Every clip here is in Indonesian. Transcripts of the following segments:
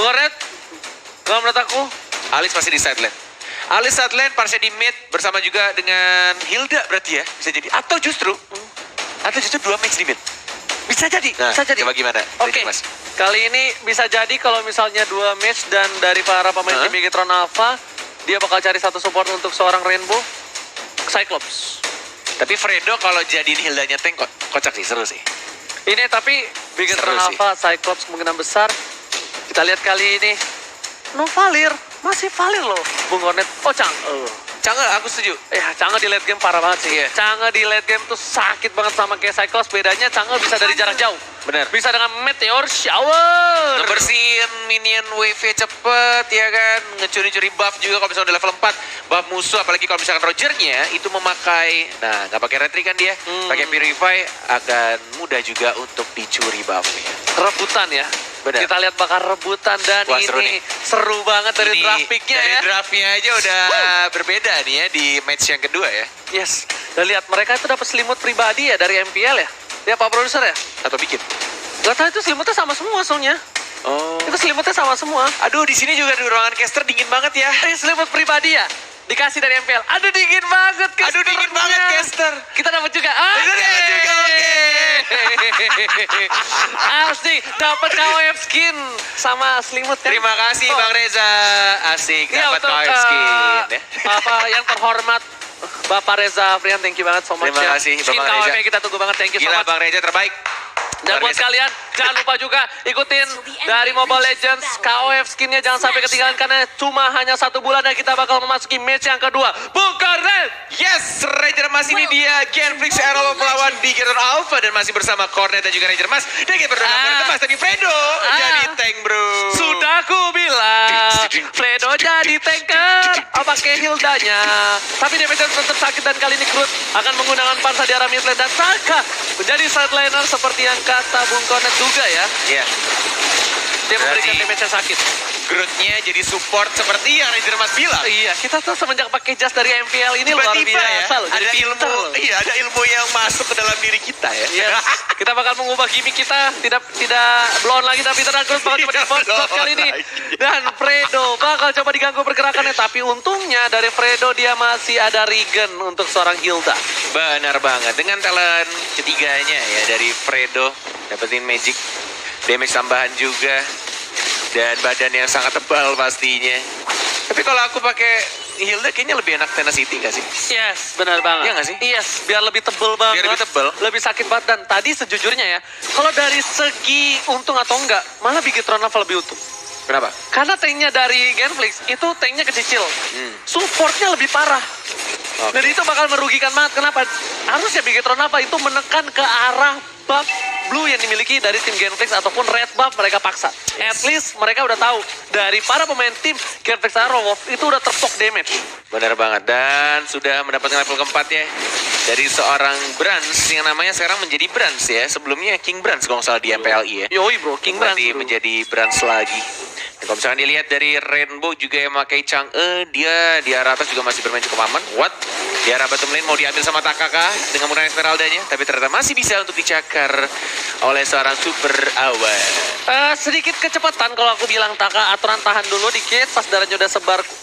Bung Kornet, kalau menurut aku, Alice masih di side lane. Alice side lane, Parsha di mid bersama juga dengan Hilda berarti ya, bisa jadi. Atau justru dua match di mid. bisa jadi, Nah, bisa jadi. coba gimana? Oke, kali ini bisa jadi kalau misalnya 2 match dan dari para pemain tim Bigetron Alpha, dia bakal cari satu support untuk seorang Rainbow, Cyclops. Tapi Fredo kalau jadiin Hildanya tank kocak sih, seru sih. Ini tapi Bigetron Seru sih. Alpha, Cyclops kemungkinan besar. Kita lihat kali ini, Valir, masih Valir loh, Bung Kornet. Oh, Canggih, aku setuju. Canggih di late game parah banget sih. Iya. Canggih di late game tuh sakit banget sama kayak Cyclops. Bedanya Canggih bisa dari jarak jauh. Bener. Bisa dengan Meteor Shower. Ngebersihin minion wave-nya cepet ya kan. Ngecuri-curi buff juga kalau misalnya udah level 4. Buff musuh apalagi kalau misalkan Rogernya itu memakai, nah nggak pakai retri kan dia. Pakai Purify akan mudah juga untuk dicuri buffnya. Rebutan ya. Bener. Kita lihat bakal rebutan dan Wah, ini seru banget dari Ini draft picknya dari ya. draftnya aja udah berbeda nih ya di match yang kedua ya. Yes. Dan lihat mereka itu dapat selimut pribadi ya dari MPL ya. Ya Pak Produser ya. Atau bikin. Gak tahu itu selimutnya sama semua soalnya. Oh. Itu selimutnya sama semua. Aduh, di sini juga di ruangan caster dingin banget ya. Ini selimut pribadi ya. Dikasih dari MPL. Aduh dingin banget casternya. Aduh, dingin banget caster. Kita dapat juga. Kita dapat juga, oke. Asik, dapat KOF skin sama selimut kan. Terima kasih Bang Reza. Asik Iya, dapat untuk, KOF skin ya. apa yang terhormat Bapak Reza Afrian, thank you banget so much. Terima ya. kasih, Skin Bapak KOF Reza. kita tunggu banget, thank you so Gila much. Bang Reza terbaik. Dan buat kalian, jangan lupa juga ikutin dari Mobile Legends KOF skinnya, jangan sampai ketinggalan karena cuma hanya 1 bulan dan kita bakal memasuki match yang kedua. Bung Kornet! Yes, Ranger Mas ini dia Genflix Arrow melawan Bigetron Alpha dan masih bersama Cornet dan juga Ranger Mas. Dan kita berdua Mas, tapi Fredo jadi tank bro. Sudah aku bilang, Fredo jadi tanker, pakai Hildanya. Tapi damage tetap sakit dan kali ini Groot akan menggunakan pansa di arah mid lane dan Saka menjadi sideliner seperti yang kata Bung Kornet juga ya. Iya. Dia memberikan Berarti- damage yang sakit. Grootnya jadi support seperti yang Ranger Mas bilang. Iya, kita tuh semenjak pakai jas dari MPL ini luar Tiba-tiba ya, biasa loh. Jadi ada pintar ilmu, loh. iya ada ilmu yang masuk ke dalam diri kita ya. Yes. Kita bakal mengubah gimmick kita, tidak blown lagi tapi tenang Groot bakal coba di Tidak spot kali ini. blown lagi. Dan Fredo bakal coba diganggu pergerakannya, tapi untungnya dari Fredo dia masih ada regen untuk seorang Hilda. Benar banget, dengan talent ketiganya ya dari Fredo, dapetin magic, damage tambahan juga, dan badan yang sangat tebal pastinya. Tapi kalau aku pakai Hilda kayaknya lebih enak Tenacity gak sih? Yes, benar banget. Iya nggak sih? Yes, biar lebih tebel banget. Biar lebih tebel. Lebih sakit banget. Dan tadi sejujurnya ya, kalau dari segi untung atau enggak, malah Bigetron Alpha lebih untung. Kenapa? Karena tanknya dari Genflix itu tanknya kecil. Supportnya lebih parah. Oke. Dan itu bakal merugikan banget. Kenapa? Harusnya Bigetron Alpha itu menekan ke arah buff blue yang dimiliki dari tim Genflix ataupun red buff mereka paksa. At least mereka udah tahu dari para pemain tim Genflix Arrow Wolf itu udah terpok damage. Benar banget, dan sudah mendapatkan level keempat ya. Dari seorang Brans yang namanya sekarang menjadi Brans ya. Sebelumnya King Brans kalau nggak salah di MPLI ya. Yoi bro, King Brand. Berarti menjadi Brans lagi. Dan kalau misalkan dilihat dari Rainbow juga yang memakai Chang'e, dia di arah atas juga masih bermain cukup aman. What? Di arah bottom lane mau diambil sama Takaka dengan menggunakan Esmeraldanya, tapi ternyata masih bisa untuk dicakar oleh seorang super awal. Sedikit kecepatan kalau aku bilang Taka, aturan tahan dulu dikit pas darahnya udah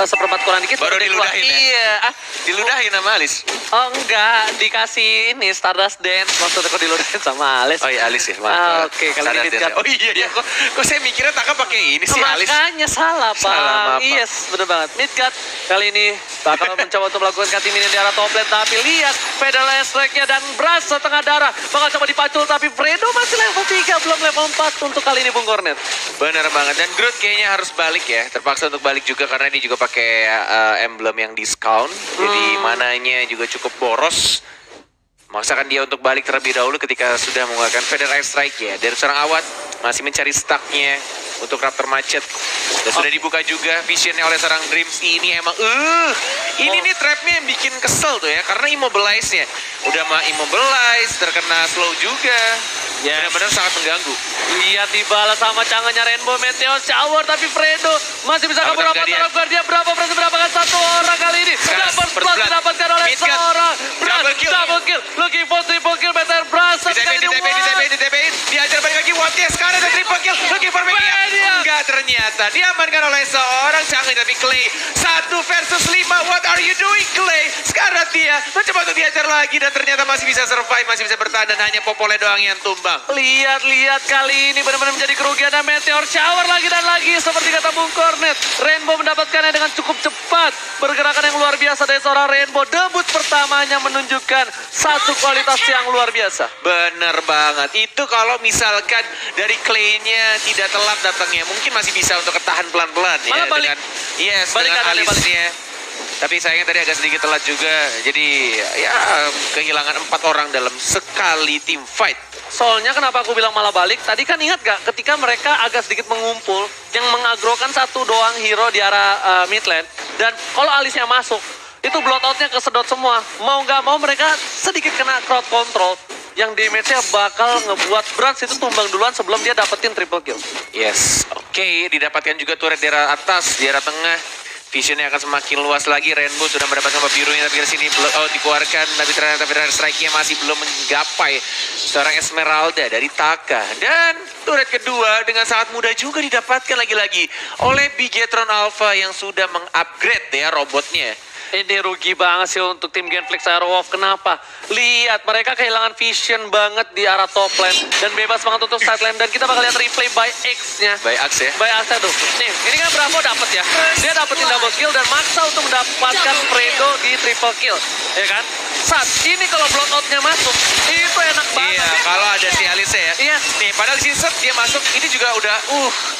seperempat kurang dikit. Baru dia keluar. diludahin ya? Iya. Diludahin sama Alice. Oh enggak, dikasih ini Stardust Dance, maksudnya kok diludahin sama Alice. Oh iya Alice ya, maaf. Oke, kali Sadar ini dia. Midgard. Oh iya ya, kok saya mikirnya Taka pakai ini sih Alice. Makanya salah, Bang. Salah, maaf, Bang. Yes, bener banget. Midgard kali ini bakal mencoba untuk melakukan cutting minion di arah top lane, tapi lihat pedal strike-nya dan Brass setengah darah. Bakal coba dipacul, tapi Fredo masih level 3, belum level 4 untuk kali ini Bung Kornet. Benar banget, dan Groot kayaknya harus balik ya. Terpaksa untuk balik juga karena dia juga pakai emblem yang discount. Jadi mananya juga cukup boros. Maksakan dia untuk balik terlebih dahulu ketika sudah menggunakan Feather Air Strike ya. Dari seorang Awat masih mencari stucknya untuk Raptor Macet. Dan sudah dibuka juga visionnya oleh seorang Dreams. Ini emang ini nih trapnya yang bikin kesel tuh ya. Karena immobilize-nya. Udah mah immobilize, terkena slow juga. Benar-benar sangat mengganggu. Lihat dibalas sama canggahnya Rainbow Meteor Shower, tapi Fredo masih bisa kabur rapat terhadap Guardian. Berapa berhasil mendapatkan satu orang kali ini. Dapat Blast didapatkan oleh seorang Brass. Double kill. Looking for triple kill. Meteor Brass. Tapi sekali ini. Ditepein. Diajar balik lagi Wontia sekarang ada triple kill. Looking for Megia. Enggak, ternyata diamankan oleh seorang Chang'e. Tapi Clay 1 versus 5. What are you doing, Clay? Sekarang dia mencoba untuk diajar lagi dan ternyata masih bisa survive, masih bisa bertahan dan hanya Popole doang yang tumbang. Lihat kali ini benar-benar menjadi kerugian dan Meteor Shower lagi dan lagi. Seperti kata Bung Cornet, Rainbow mendapatkannya dengan cukup cepat. Pergerakan yang luar biasa dari seorang Rainbow. Debut pertamanya menunjukkan satu kualitas yang luar biasa. Bener banget. Itu kalau misalkan dari Clay-nya tidak telat datangnya, mungkin masih bisa untuk ketahan pelan-pelan ya. Malah balik. Dengan alisnya. Tapi sayangnya tadi agak sedikit telat juga. Jadi ya kehilangan 4 orang dalam sekali team fight. Soalnya kenapa aku bilang malah balik, tadi kan ingat gak ketika mereka agak sedikit mengumpul, yang mengagrokan satu doang hero di arah mid lane, dan kalau alisnya masuk, itu blowout-nya kesedot semua. Mau gak mau mereka sedikit kena crowd control, yang damage-nya bakal ngebuat Brax itu tumbang duluan sebelum dia dapetin triple kill. Yes, oke, didapatkan juga turret di arah atas, di arah tengah. Visionnya akan semakin luas lagi. Rainbow sudah mendapatkan map birunya, tapi dari sini dikeluarkan. Tapi ternyata strike-nya masih belum menggapai seorang Esmeralda dari Taka. Dan turret kedua dengan sangat mudah juga didapatkan lagi-lagi oleh Bigetron Alpha yang sudah mengupgrade ya robotnya. Ini rugi banget sih untuk tim Genflix Aerowolf. Kenapa? Lihat, mereka kehilangan vision banget di arah top lane. Dan bebas banget untuk side lane. Dan kita bakal lihat replay by X-nya. By Axe ya? By Axe tuh. Nih, ini kan Bravo dapet ya. Dia dapetin double kill dan maksa untuk mendapatkan Fredo di triple kill. Ya kan? Saat ini kalau blowout-nya masuk, itu enak banget. Iya, kalau ada si Alice ya. Iya. Nih, padahal di sini set dia masuk, ini juga udah,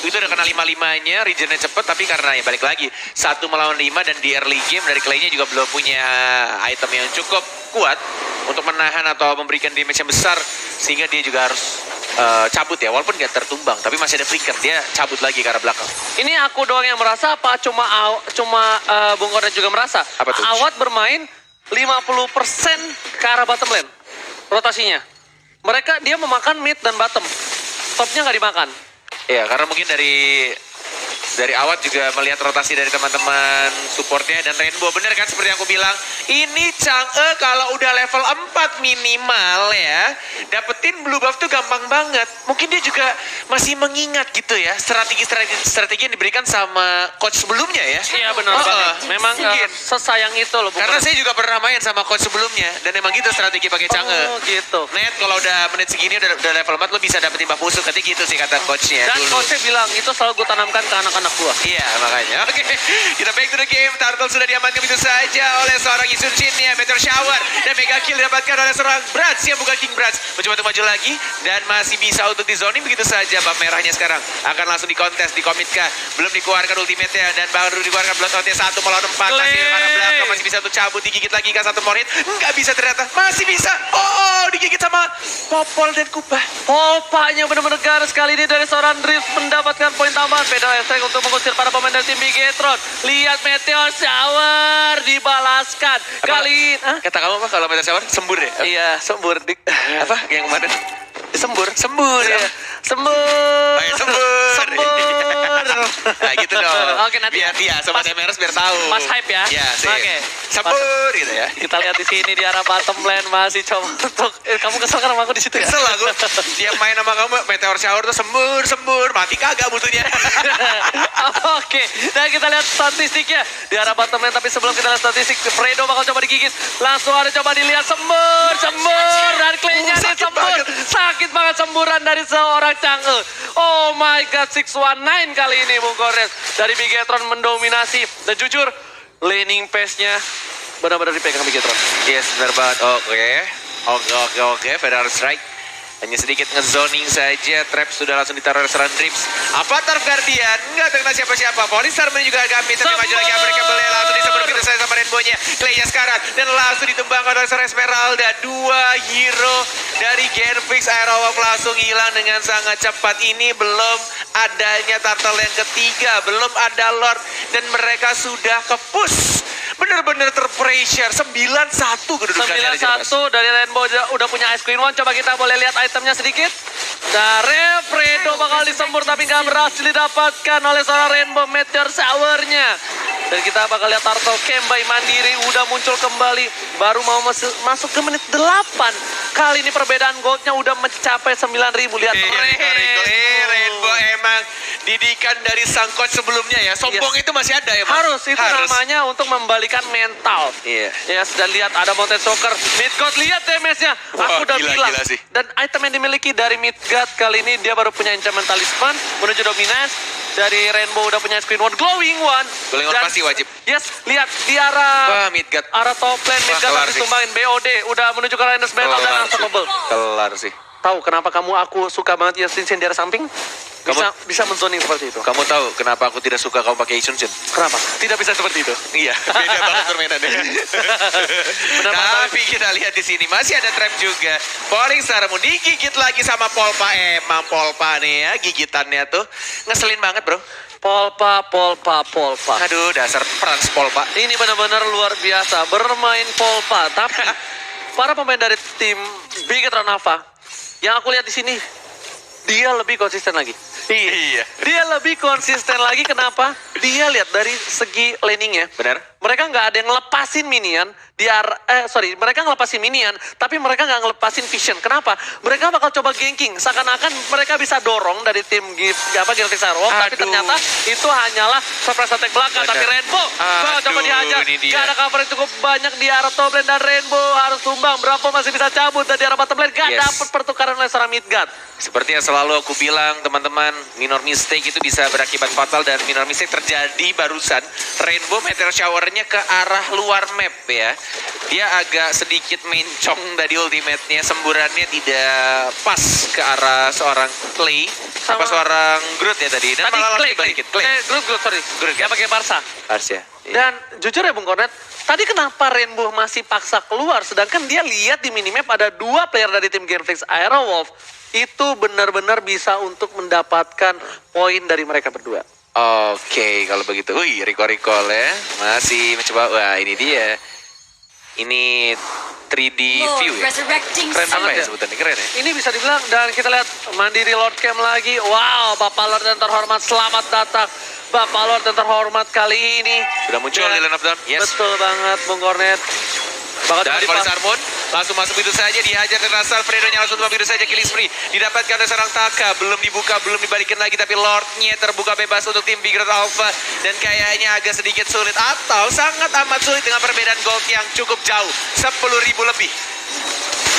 itu udah kena 5-5-nya, regennya cepet, tapi karena ya balik lagi, 1 melawan 5 dan di early game dari Clay-nya juga belum punya item yang cukup kuat untuk menahan atau memberikan damage yang besar, sehingga dia juga harus cabut ya, walaupun gak tertumbang, tapi masih ada flicker, dia cabut lagi ke arah belakang. Ini aku doang yang merasa apa? Cuma Bung Kornet juga merasa. Apa tuh? Awat bermain 50% ke arah bottom lane rotasinya. Dia memakan mid dan bottom. Topnya nggak dimakan. Iya, karena mungkin dari Awat juga melihat rotasi dari teman-teman supportnya dan Rainbow. Bener kan seperti yang aku bilang, ini Chang'e kalau udah level 4 minimal ya, dapetin blue buff tuh gampang banget. Mungkin dia juga masih mengingat gitu ya, strategi yang diberikan sama coach sebelumnya ya. Iya benar banget. Memang sesayang itu loh. Karena saya juga pernah main sama coach sebelumnya dan emang gitu strategi pakai Chang'e. Oh gitu. Net kalau udah menit segini udah level 4 lo bisa dapetin buff musuh, katanya gitu sih kata coachnya. Dan dulu. coachnya bilang itu selalu gue tanamkan ke anak-anak gua. Iya makanya. Oke, kita back to the game. Turtle sudah diamankan begitu saja oleh seorang Isun Shin ya. Meteor Shower dan mega kill didapatkan oleh seorang Brats yang bukan King Brats. Mencoba untuk maju lagi dan masih bisa untuk di zoning begitu saja. Bab merahnya sekarang akan langsung dikontes, dikomitkah. Belum dikeluarkan ultimate-nya dan baru dikeluarkan bloodhound-nya 1 melawan 4. Masih ke arah belakang, masih bisa untuk cabut, digigit lagi kan 1 more hit. Nggak bisa ternyata, masih bisa. Digigit sama Popol dan Kubah. Popanya benar-benar garis kali ini dari seorang Drift mendapatkan poin tambahan. Pedal Estek untuk mengusir para pemain dari tim Bigetron. Lihat Meteor Shower dibalaskan. Kali ini. Kata kamu apa kalau Meteor Shower? Sembur ya? Iya, sembur. Apa? Yang kemarin? Sembur. Sembur ya? Sembur. Sembur. Sembur. Nah gitu dong. Oke, nanti. Biar dia sama DMRS biar tahu. Pas hype ya? Iya sih. Oke. Sembur gitu ya. Kita lihat di sini di arah bottom lane masih coba untuk kamu kesel karena aku di situ ya? Kesel aku. Dia main sama kamu Meteor Shower tuh sembur. Mati kagak musuhnya. Oke, dan kita lihat statistiknya di arah bottom lane. Tapi sebelum kita lihat statistik, Fredo bakal coba digigit. Langsung ada coba dilihat sembur. Dan Clay-nya disembur. Sakit banget semburan dari seorang Chang'e. Oh my god, 619 kali ini Bung Gores. Dari Bigetron mendominasi. Dan jujur, laning pace-nya benar-benar dipegang Bigetron. Yes, benar banget. Oke. Federal Strike. Hanya sedikit ngezoning saja. Trap sudah langsung ditaruh oleh seorang Drips. Avatar Guardian. Nggak terkena siapa-siapa. Polistar juga agak tapi maju lagi Unbreakable. Langsung disebut begitu saja sama Rainbow-nya. Clay-nya sekarang. Dan langsung ditumbangkan oleh seorang Esmeralda. 2 hero dari Genflix Aerowolf langsung hilang dengan sangat cepat. Ini belum adanya turtle yang ketiga. Belum ada Lord. Dan mereka sudah ke-push. Bener-bener terpressure. 9-1 kedudukannya. 9-1 dari Rainbow udah punya Ice Queen One. Coba kita boleh lihat itemnya sedikit. Dari Fredo bakal disembur tapi nggak berhasil didapatkan oleh seorang Rainbow. Meteor Shower-nya Dan kita bakal lihat Turtle Kembai mandiri udah muncul kembali. Baru mau masuk ke menit 8. Kali ini perbedaan goldnya udah mencapai 9.000. Lihat Rainbow emang didikan dari sang coach sebelumnya ya. Sombong itu masih ada ya, Mas? Harus, itu namanya untuk membalikan mental. Iya. Yes, dan lihat ada Mountain Soccer. Midgard, lihat damage-nya. Wah, Aku udah bilang. gila sih. Dan item yang dimiliki dari Midgard kali ini, dia baru punya enchantment talisman menuju dominance. Dari Rainbow udah punya screen one, glowing one. Glowing one pasti wajib. Yes, lihat di arah Wah, Midgard. arah top lane. Midgard harus ditumbangin. BOD udah menuju ke Rhinos Battle dan unstoppable. Kelar sih. Tahu kenapa aku suka banget Yasin Sin di arah samping? Bisa menzoning seperti itu. Kamu tahu kenapa aku tidak suka kamu pakai Isun Sin? Kenapa? Tidak bisa seperti itu. Iya, beda banget permainannya. Tapi kita lihat di sini masih ada trap juga. Falling Star Moon digigit lagi sama Polpa. Emang Polpa nih ya, gigitannya tuh ngeselin banget, bro. Polpa. Aduh, dasar Frans Polpa. Ini benar-benar luar biasa bermain Polpa. Tapi para pemain dari tim Bigetron Alpha yang aku lihat di sini, dia lebih konsisten lagi. Iya. Dia lebih konsisten lagi. Kenapa? Dia lihat dari segi laningnya. Benar. Mereka nggak ada yang ngelepasin minion. Mereka ngelepasin minion, tapi mereka nggak ngelepasin vision. Kenapa? Mereka bakal coba ganking. Seakan-akan mereka bisa dorong dari tim Galactic Arrow, tapi ternyata itu hanyalah surprise attack belakang. Tapi Rainbow coba dihajar. Gak ada cover yang cukup banyak di arah top lane dan Rainbow harus tumbang. Bravo masih bisa cabut dari arah bottom lane. Gak dapat pertukaran oleh seorang Midgard. Seperti yang selalu aku bilang, teman-teman, minor mistake itu bisa berakibat fatal dan minor mistake terjadi barusan. Rainbow meteor shower-nya ke arah luar map ya. Dia agak sedikit mencong dari ultimate-nya, semburannya tidak pas ke arah seorang Clay, apa seorang Groot ya tadi. Dan malah langsung dibalikin. Groot, sorry. Groot Dia pakai Barca. Harusnya. Dan jujur ya Bung Kornet, tadi kenapa Rainbow masih paksa keluar, sedangkan dia lihat di minimap ada 2 player dari tim Genflix Aerowolf. Itu benar-benar bisa untuk mendapatkan poin dari mereka berdua. Oke, kalau begitu. Wih, recall ya. Masih mencoba. Wah, ini dia. Ini 3D view ya. Keren Apa banget ya ya. sebutannya? Keren ya. Ini bisa dibilang, dan kita lihat mandiri Lord Camp lagi. Wow, Bapak Lord yang terhormat, selamat datang. Bapak Lord yang terhormat kali ini. Sudah muncul di Land of Dawn. Yes. Betul banget, Bung Kornet. Dan Falling Star Moon langsung masuk begitu saja, dihajar dan asal Fredo-nya langsung begitu saja killing spree. Didapatkan oleh seorang Taka, belum dibuka, belum dibalikin lagi, tapi Lord-nya terbuka bebas untuk tim Bigetron Alpha. Dan kayaknya agak sedikit sulit atau sangat amat sulit dengan perbedaan gold yang cukup jauh, 10.000 lebih.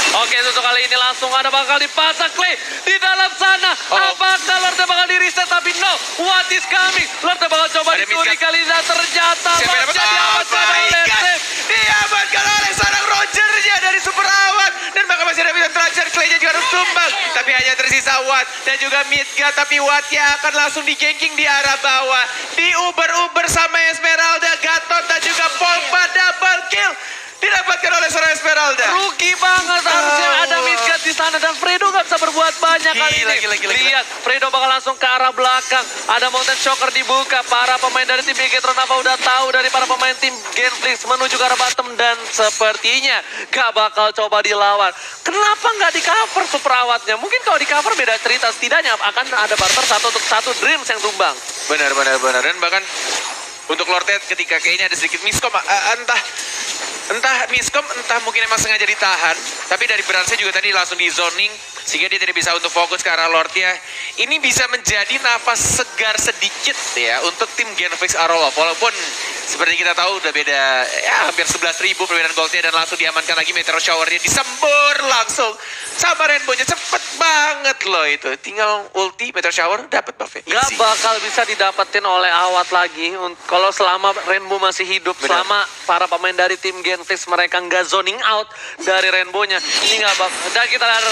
Oke, untuk kali ini langsung ada bakal dipasang Clay di dalam sana. Apakah Lord bakal di reset? Tapi no, what is coming? Lord bakal coba dicuri kali ini, ternyata Lordnya diamankan oleh Tim. Diamankan oleh seorang Roger-nya dari Super Awat. Dan bahkan masih ada bisa terakhir, Clay-nya juga harus tumbang. Tapi hanya tersisa Watt dan juga Midgard. Tapi Watt-nya akan langsung di-ganking di arah bawah. Di-uber-uber sama Esmeralda, Gatot dan juga Polpa double kill. Didapatkan oleh seorang Esmeralda. Rugi banget, harusnya ada Midgard di sana dan Fredo nggak bisa berbuat banyak kali ini. Gila. Lihat, Fredo bakal langsung ke arah belakang. Ada Mountain Shocker dibuka. Para pemain dari tim Bigetron apa udah tahu dari para pemain tim Genflix menuju ke arah bottom dan sepertinya gak bakal coba dilawan. Kenapa nggak di cover super awatnya? Mungkin kalau di cover beda cerita, setidaknya akan ada barter 1 untuk 1 Dreams yang tumbang. Benar. Dan bahkan untuk Lord Ted ketika kayaknya ada sedikit miskom, entah miskom, entah mungkin emang sengaja ditahan. Tapi dari Brandsnya juga tadi langsung di zoning, sehingga dia tidak bisa untuk fokus ke arah Lordnya. Ini bisa menjadi nafas segar sedikit ya untuk tim Genflix Arrow. Walaupun seperti kita tahu udah beda ya hampir 11.000 perbedaan goldnya, dan langsung diamankan lagi Meteor Shower-nya, disembur langsung sama Rainbow-nya. Cepet banget loh itu. Tinggal ulti Meteor Shower dapat buff-nya. Gak bakal bisa didapetin oleh Awat lagi kalau selama Rainbow masih hidup. Benar. Selama para pemain dari tim Genflix mereka nggak zoning out dari Rainbow-nya, ini nggak bakal. Dan kita lihat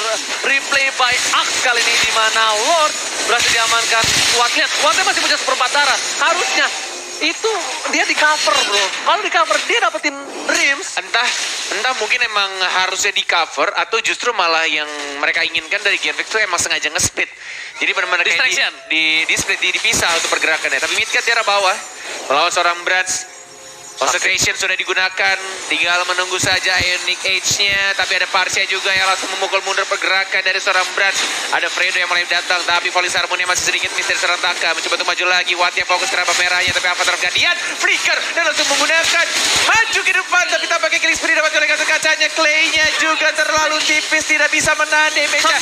replay by Axe kali ini di mana Lord berhasil diamankan. Wattnya masih punya seperempat darah. Harusnya itu dia di cover, bro. Kalau di cover dia dapetin Dreams. Entah mungkin emang harusnya di cover atau justru malah yang mereka inginkan dari Genflix itu emang sengaja nge-split. Jadi benar-benar kayak Distraction. di split, dipisah untuk pergerakannya. Tapi Midgard di arah bawah melawan seorang Brands. Consecration sudah digunakan, tinggal menunggu saja Ionic Age-nya. Tapi ada Parsia juga yang langsung memukul mundur pergerakan dari seorang Branch. Ada Fredo yang mulai datang, tapi Polis Harmony masih sedikit miss dari seorang Taka. Mencoba untuk maju lagi, Watt yang fokus ke raba merahnya. Tapi Avatar gantian, Flicker dan langsung menggunakan maju ke depan. Tapi tampaknya Killing Spree dapat oleh kaca kacanya. Clay-nya juga terlalu tipis, tidak bisa menahan damage-nya.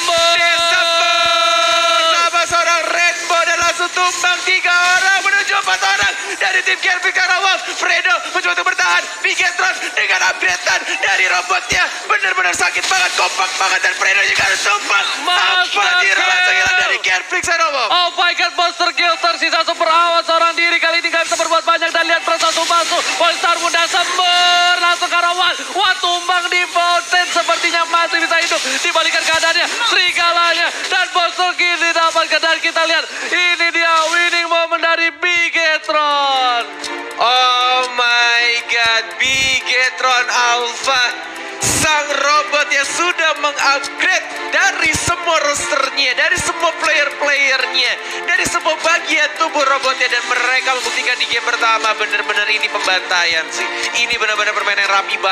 Sama seorang Rainbow dan langsung tumbang 3 orang menuju 4 orang dari tim Kelvin Karawang. Fredo mencoba untuk bertahan. Bigetron dengan upgrade-an dari robotnya benar-benar sakit banget, kompak banget, dan Fredo juga harus tumbang. Apa Tiro langsung hilang dari Kelvin Karawang. Oh my god, monster kill tersisa super awas seorang diri. Kali ini gak bisa berbuat banyak dan lihat persatu masuk. Polestar muda sember langsung Karawang. Wah, tumbang di fountain, sepertinya masih bisa hidup dibalikan keadaannya. Serigalanya dan monster kill didapatkan, dan kita lihat ini dia winning moment dari Bigetron. Oh my god, Bigetron Alpha, sang robot yang sudah mengupgrade dari semua rosternya, dari semua player-playernya, dari semua bagian tubuh robotnya, dan mereka membuktikan di game pertama benar-benar ini pembantaian sih. Ini benar-benar permainan yang rapi banget.